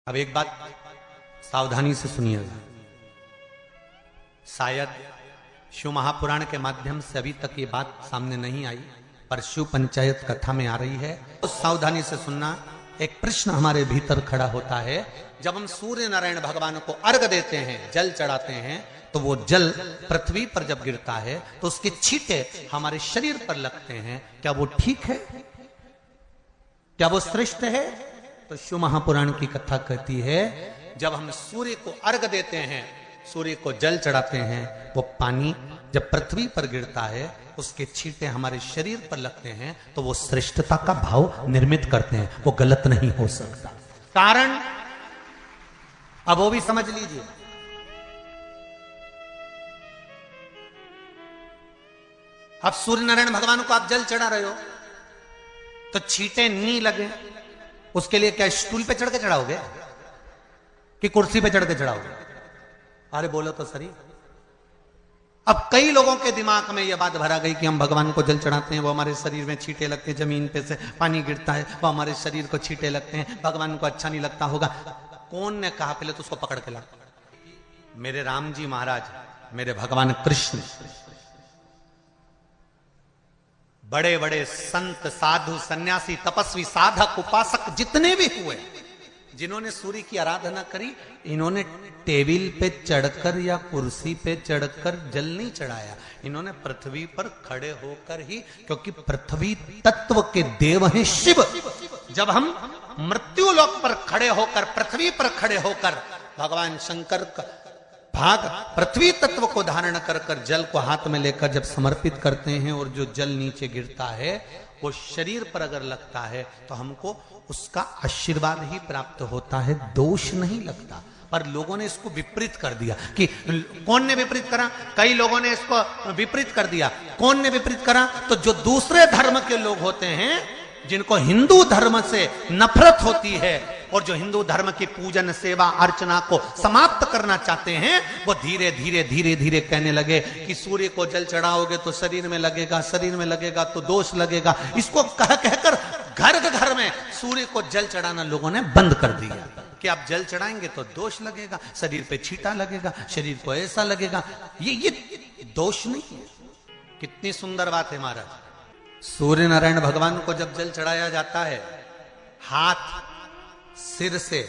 अब एक बात सावधानी से सुनिएगा। शायद शिव महापुराण के माध्यम से अभी तक ये बात सामने नहीं आई, पर शिव पंचायत कथा में आ रही है तो सावधानी से सुनना। एक प्रश्न हमारे भीतर खड़ा होता है, जब हम सूर्य नारायण भगवान को अर्घ देते हैं, जल चढ़ाते हैं, तो वो जल पृथ्वी पर जब गिरता है तो उसके छींटे हमारे शरीर पर लगते हैं। क्या वो ठीक है? क्या वो श्रेष्ठ है? तो शिव महापुराण की कथा कहती है, जब हम सूर्य को अर्घ देते हैं, सूर्य को जल चढ़ाते हैं, वो पानी जब पृथ्वी पर गिरता है, उसके छींटे हमारे शरीर पर लगते हैं, तो वो श्रेष्ठता का भाव निर्मित करते हैं। वो गलत नहीं हो सकता। कारण अब वो भी समझ लीजिए। अब सूर्य नारायण भगवान को आप जल चढ़ा रहे हो तो छींटे नहीं लगे, उसके लिए क्या स्टूल पे चढ़ के चढ़ाओगे कि कुर्सी पे चढ़ के चढ़ाओगे? अरे बोलो तो सही। अब कई लोगों के दिमाग में यह बात भरा गई कि हम भगवान को जल चढ़ाते हैं, वो हमारे शरीर में छींटे लगते हैं, जमीन पे से पानी गिरता है, वो हमारे शरीर को छींटे लगते हैं, भगवान को अच्छा नहीं लगता होगा। कौन ने कहा? पहले तो उसको पकड़ के ला। मेरे राम जी महाराज, मेरे भगवान कृष्ण, बड़े बड़े संत, साधु, सन्यासी, तपस्वी, साधक, उपासक जितने भी हुए, जिन्होंने सूर्य की आराधना करी, इन्होंने टेबल पे चढ़कर या कुर्सी पे चढ़कर जल नहीं चढ़ाया। इन्होंने पृथ्वी पर खड़े होकर ही, क्योंकि पृथ्वी तत्व के देव हैं शिव। जब हम मृत्यु लोक पर खड़े होकर, पृथ्वी पर खड़े होकर भगवान शंकर का भाग पृथ्वी तत्व को धारण कर कर जल को हाथ में लेकर जब समर्पित करते हैं, और जो जल नीचे गिरता है वो शरीर पर अगर लगता है तो हमको उसका आशीर्वाद ही प्राप्त होता है, दोष नहीं लगता। पर लोगों ने इसको विपरीत कर दिया। कि कौन ने विपरीत करा? कई लोगों ने इसको विपरीत कर दिया। कौन ने विपरीत करा? तो जो दूसरे धर्म के लोग होते हैं, जिनको हिंदू धर्म से नफरत होती है और जो हिंदू धर्म की पूजन, सेवा, अर्चना को समाप्त करना चाहते हैं, वो धीरे धीरे धीरे धीरे कहने लगे कि सूर्य को जल चढ़ाओगे तो शरीर में लगेगा, शरीर में लगेगा तो दोष लगेगा। इसको कह कहकर घर घर में सूर्य को जल चढ़ाना लोगों ने बंद कर दिया कि आप जल चढ़ाएंगे तो दोष लगेगा, शरीर पे छींटा लगेगा, शरीर को ऐसा लगेगा। ये दोष नहीं है। कितनी सुंदर बात है महाराज। सूर्य नारायण भगवान को जब जल चढ़ाया जाता है, हाथ सिर से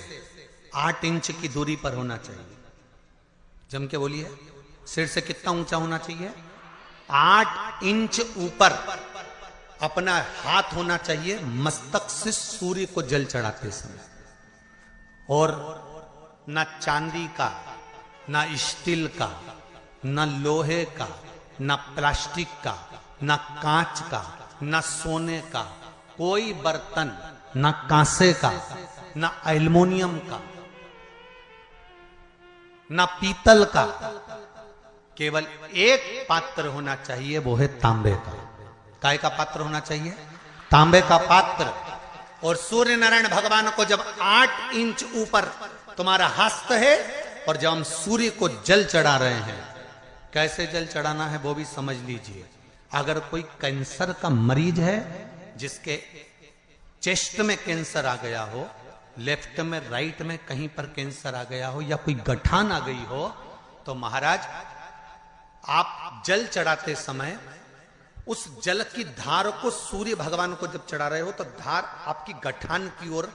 8 इंच की दूरी पर होना चाहिए। जम के बोलिए, सिर से कितना ऊंचा होना चाहिए? 8 इंच ऊपर अपना हाथ होना चाहिए मस्तक से सूर्य को जल चढ़ाते समय। और ना चांदी का, ना स्टील का, ना लोहे का, ना प्लास्टिक का, ना कांच का, ना सोने का कोई बर्तन, ना कांसे का, ना एल्युमिनियम का, ना पीतल का, केवल एक पात्र होना चाहिए, वो है तांबे का। काय का पात्र होना चाहिए? तांबे का पात्र। और सूर्य नारायण भगवान को जब 8 इंच ऊपर तुम्हारा हस्त है, और जब हम सूर्य को जल चढ़ा रहे हैं, कैसे जल चढ़ाना है वो भी समझ लीजिए। अगर कोई कैंसर का मरीज है, जिसके चेस्ट में कैंसर आ गया हो, लेफ्ट में, राइट में कहीं पर कैंसर आ गया हो, या कोई गठान आ गई हो, तो महाराज आप जल चढ़ाते समय उस जल की धार को सूर्य भगवान को जब चढ़ा रहे हो, तो धार आपकी गठान की ओर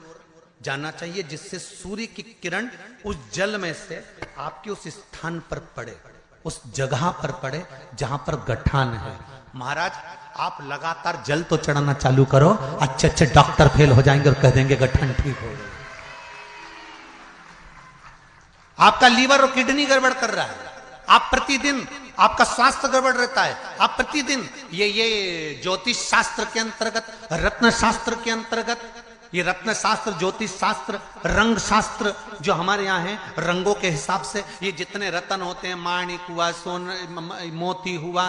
जाना चाहिए, जिससे सूर्य की किरण उस जल में से आपके उस स्थान पर पड़े, उस जगह पर पड़े जहां पर गठान है। महाराज आप लगातार जल तो चढ़ाना चालू करो, अच्छे अच्छे डॉक्टर फेल हो जाएंगे और कह देंगे गठन ठीक हो गई। आपका लीवर और किडनी गड़बड़ कर रहा है, आप प्रतिदिन, आपका स्वास्थ्य गड़बड़ रहता है, आप प्रतिदिन ये ज्योतिष शास्त्र के अंतर्गत, रत्न शास्त्र के अंतर्गत, ये रत्न शास्त्र, ज्योतिष शास्त्र, रंग शास्त्र जो हमारे यहाँ है, रंगों के हिसाब से ये जितने रत्न होते हैं, माणिक हुआ, मोती हुआ,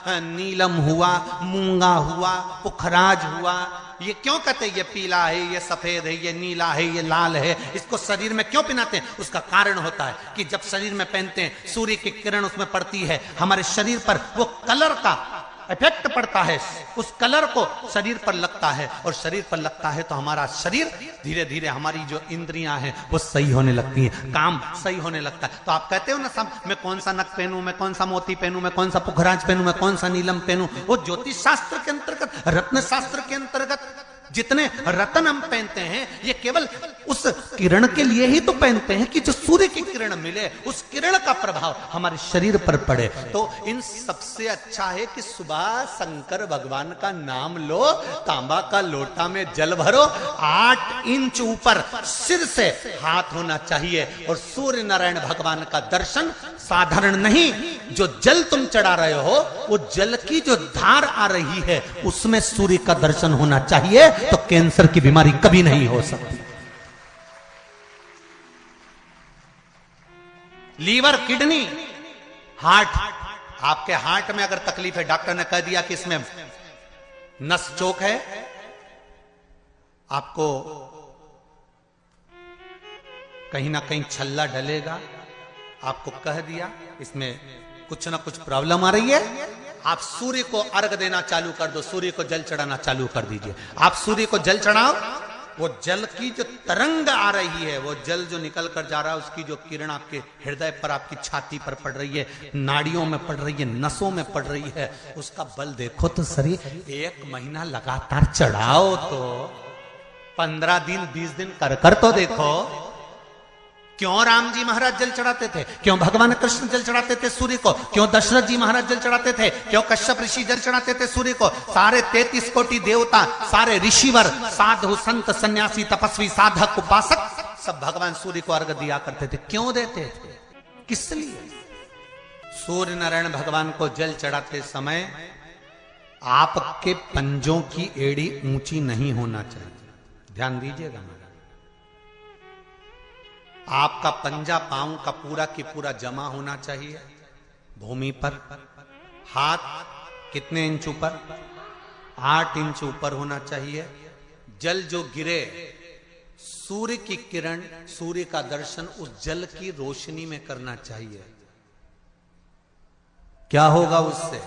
नीलम हुआ, मूंगा हुआ, पुखराज हुआ, ये क्यों कहते हैं ये पीला है, ये सफेद है, ये नीला है, ये लाल है, इसको शरीर में क्यों पहनाते हैं? उसका कारण होता है कि जब शरीर में पहनते हैं, सूर्य की किरण उसमें पड़ती है, हमारे शरीर पर वो कलर का इफेक्ट पड़ता है, उस कलर को शरीर पर लगता है, और शरीर पर लगता है तो हमारा शरीर धीरे धीरे, हमारी जो इंद्रियां हैं वो सही होने लगती हैं, काम सही होने लगता है। तो आप कहते हो ना सब, मैं कौन सा नक पहनूं, मैं कौन सा मोती पहनूं, मैं कौन सा पुखराज पहनूं, मैं कौन सा नीलम पहनूं, वो ज्योतिष शास्त्र के अंतर्गत, रत्न शास्त्र के अंतर्गत जितने रत्न हम पहनते हैं, ये केवल उस किरण के लिए ही तो पहनते हैं कि जो सूर्य की किरण मिले, उस किरण का प्रभाव हमारे शरीर पर पड़े। तो इन सबसे अच्छा है कि सुबह शंकर भगवान का नाम लो, तांबा का लोटा में जल भरो, 8 इंच ऊपर सिर से हाथ होना चाहिए, और सूर्य नारायण भगवान का दर्शन साधारण नहीं, जो जल तुम चढ़ा रहे हो, वो जल की जो धार आ रही है उसमें सूर्य का दर्शन होना चाहिए, तो कैंसर की बीमारी कभी नहीं हो सकती। लीवर, किडनी, हार्ट, आपके हार्ट में अगर तकलीफ है, डॉक्टर ने कह दिया कि इसमें नस चोक है, आपको कहीं ना कहीं छल्ला डलेगा, आपको कह दिया इसमें कुछ ना कुछ प्रॉब्लम आ रही है, आप सूर्य को अर्घ देना चालू कर दो, सूर्य को जल चढ़ाना चालू कर दीजिए। आप सूर्य को जल चढ़ाओ, वो जल की जो तरंग आ रही है, वो जल जो निकल कर जा रहा है, उसकी जो किरण आपके हृदय पर, आपकी छाती पर पड़ रही है, नाड़ियों में पड़ रही है, नसों में पड़ रही है, उसका बल देखो तो सही। 1 महीना लगातार चढ़ाओ, तो 15 दिन 20 दिन कर तो देखो। क्यों राम जी महाराज जल चढ़ाते थे, क्यों भगवान कृष्ण जल चढ़ाते थे सूर्य को, क्यों दशरथ जी महाराज जल चढ़ाते थे, क्यों कश्यप ऋषि जल चढ़ाते थे सूर्य को, सारे 33 कोटि देवता, सारे ऋषिवर, साधु संत सन्यासी तपस्वी साधक उपासक सब भगवान सूर्य को अर्घ दिया करते थे। क्यों देते थे, किस लिए? सूर्य नारायण भगवान को जल चढ़ाते समय आपके पंजों की एड़ी ऊंची नहीं होना चाहिए, ध्यान दीजिएगा। आपका पंजा पांव का पूरा की पूरा जमा होना चाहिए भूमि पर। हाथ कितने इंच ऊपर? 8 इंच ऊपर होना चाहिए। जल जो गिरे, सूर्य की किरण, सूर्य का दर्शन उस जल की रोशनी में करना चाहिए। क्या होगा उससे?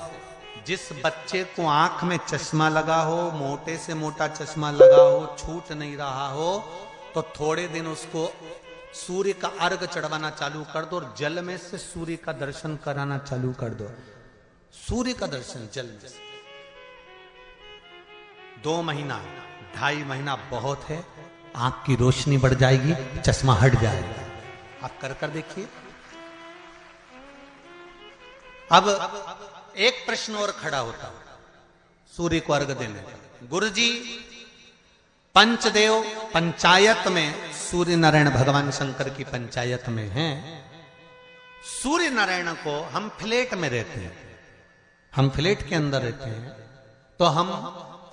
जिस बच्चे को आंख में चश्मा लगा हो, मोटे से मोटा चश्मा लगा हो, छूट नहीं रहा हो, तो थोड़े दिन उसको सूर्य का अर्घ चढ़वाना चालू कर दो, और जल में से सूर्य का दर्शन कराना चालू कर दो। सूर्य का दर्शन जल में से 2 महीना 2.5 महीना बहुत है, आंख की रोशनी बढ़ जाएगी, चश्मा हट जाएगा। आप कर देखिए। अब एक प्रश्न और खड़ा होता है सूर्य को अर्घ देने का। गुरुजी, पंचदेव पंचायत में सूर्य नारायण भगवान शंकर की पंचायत में हैं। सूर्य नारायण को हम फ्लैट में रहते हैं, हम फ्लैट के अंदर रहते हैं, तो हम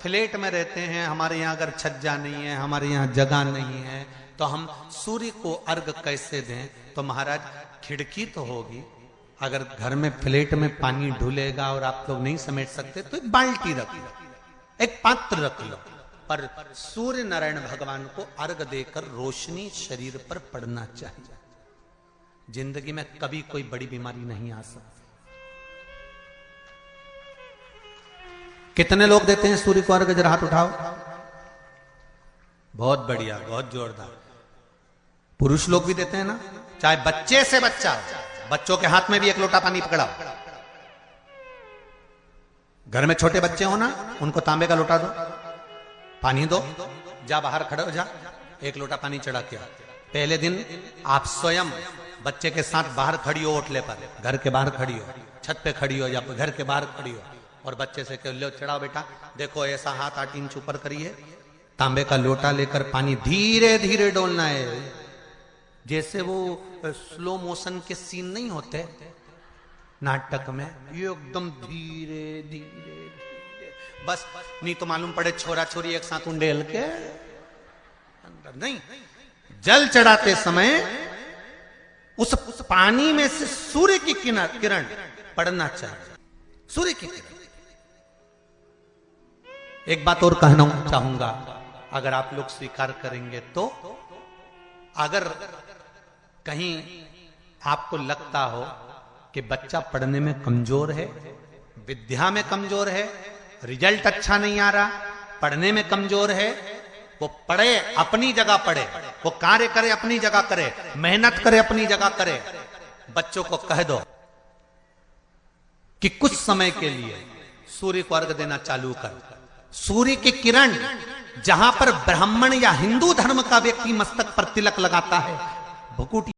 फ्लैट में रहते हैं, हमारे यहाँ अगर छज्जा नहीं है, हमारे यहाँ जगह नहीं है, तो हम सूर्य को अर्घ कैसे दें? तो महाराज खिड़की तो होगी, अगर घर में फ्लैट में पानी ढुलेगा और आप लोग नहीं समेट सकते तो एक बाल्टी रख लो, एक पात्र रख लो, पर सूर्य नारायण भगवान को अर्घ देकर रोशनी शरीर पर पड़ना चाहिए। जिंदगी में कभी कोई बड़ी बीमारी नहीं आ सकती। कितने लोग देते हैं सूर्य को अर्घ? जरा हाथ उठाओ। बहुत बढ़िया, बहुत जोरदार। पुरुष लोग भी देते हैं ना, चाहे बच्चे से बच्चा, बच्चों के हाथ में भी 1 लोटा पानी पकड़ाओ। घर में छोटे बच्चे हो ना, उनको तांबे का लोटा दो, पानी दो, जा बाहर खड़े हो जा, 1 लोटा पानी चढ़ा के। पहले दिन आप स्वयं बच्चे के साथ बाहर खड़ी हो, ओटले पर, घर के बाहर खड़ी हो, छत पे खड़ी हो या घर के बाहर खड़ी हो, और बच्चे से कहो, लो चढ़ाओ बेटा, देखो ऐसा हाथ 8 इंच ऊपर करिए, तांबे का लोटा लेकर पानी धीरे धीरे डोलना है। जैसे वो स्लो मोशन के सीन नहीं होते नाटक में, ये एकदम धीरे धीरे, बस नहीं तो मालूम पड़े छोरा छोरी एक साथ उंडेल के अंदर। नहीं, जल चढ़ाते समय उस पानी में से सूर्य की किरण पड़ना चाहिए, सूर्य की किरण। एक बात और कहना चाहूंगा, अगर आप लोग स्वीकार करेंगे तो, अगर कहीं आपको लगता हो कि बच्चा पढ़ने में कमजोर है, विद्या में कमजोर है, रिजल्ट अच्छा नहीं आ रहा, पढ़ने में कमजोर है, वो पढ़े अपनी जगह पढ़े, वो कार्य करे अपनी जगह करे, मेहनत करे अपनी जगह करे। बच्चों को कह दो कि कुछ समय के लिए सूर्य को अर्घ देना चालू कर। सूर्य की किरण जहां पर ब्राह्मण या हिंदू धर्म का व्यक्ति मस्तक पर तिलक लगाता है, भुकुटी